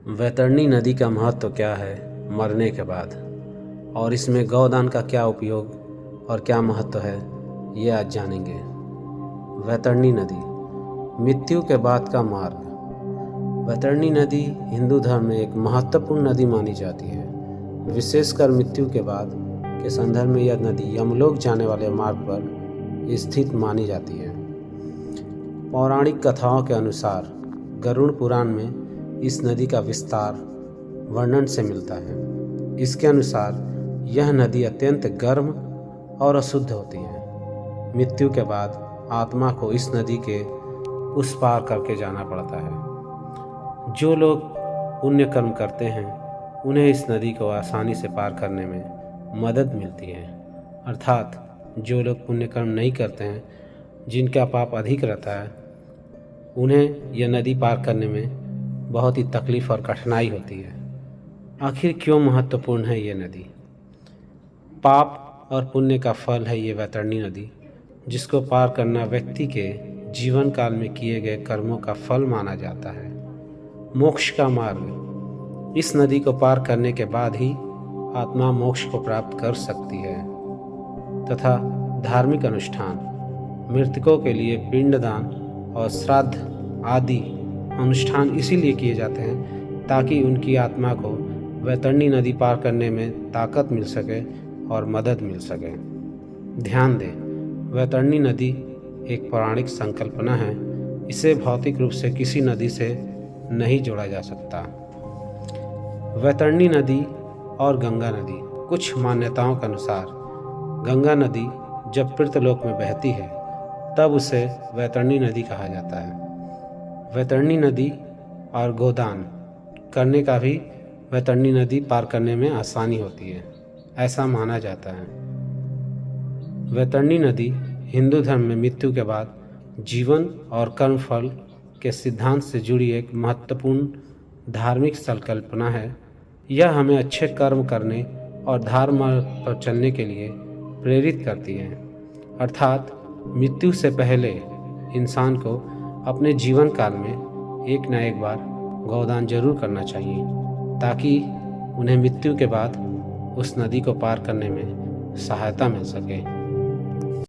वैतरणी नदी का महत्व क्या है मरने के बाद, और इसमें गौदान का क्या उपयोग और क्या महत्व है, ये आज जानेंगे। वैतरणी नदी, मृत्यु के बाद का मार्ग। वैतरणी नदी हिंदू धर्म में एक महत्वपूर्ण नदी मानी जाती है। विशेषकर मृत्यु के बाद के संदर्भ में यह नदी यमलोक जाने वाले मार्ग पर स्थित मानी जाती है। पौराणिक कथाओं के अनुसार गरुड़ पुराण में इस नदी का विस्तार वर्णन से मिलता है। इसके अनुसार यह नदी अत्यंत गर्म और अशुद्ध होती है। मृत्यु के बाद आत्मा को इस नदी के उस पार करके जाना पड़ता है। जो लोग पुण्य कर्म करते हैं उन्हें इस नदी को आसानी से पार करने में मदद मिलती है। अर्थात जो लोग पुण्य कर्म नहीं करते हैं, जिनका पाप अधिक रहता है, उन्हें यह नदी पार करने में बहुत ही तकलीफ़ और कठिनाई होती है। आखिर क्यों महत्वपूर्ण है ये नदी? पाप और पुण्य का फल है ये वैतरणी नदी, जिसको पार करना व्यक्ति के जीवन काल में किए गए कर्मों का फल माना जाता है। मोक्ष का मार्ग, इस नदी को पार करने के बाद ही आत्मा मोक्ष को प्राप्त कर सकती है। तथा धार्मिक अनुष्ठान, मृतकों के लिए पिंडदान और श्राद्ध आदि अनुष्ठान इसीलिए किए जाते हैं ताकि उनकी आत्मा को वैतरणी नदी पार करने में ताकत मिल सके और मदद मिल सके। ध्यान दें, वैतरणी नदी एक पौराणिक संकल्पना है। इसे भौतिक रूप से किसी नदी से नहीं जोड़ा जा सकता। वैतरणी नदी और गंगा नदी, कुछ मान्यताओं के अनुसार गंगा नदी जब पृथ्वीलोक में बहती है तब उसे वैतरणी नदी कहा जाता है। वैतरणी नदी और गोदान करने का भी वैतरणी नदी पार करने में आसानी होती है, ऐसा माना जाता है। वैतरणी नदी हिंदू धर्म में मृत्यु के बाद जीवन और कर्मफल के सिद्धांत से जुड़ी एक महत्वपूर्ण धार्मिक संकल्पना है। यह हमें अच्छे कर्म करने और धर्म मार्ग पर चलने के लिए प्रेरित करती है। अर्थात मृत्यु से पहले इंसान को अपने जीवन काल में एक न एक बार गौदान जरूर करना चाहिए ताकि उन्हें मृत्यु के बाद उस नदी को पार करने में सहायता मिल सके।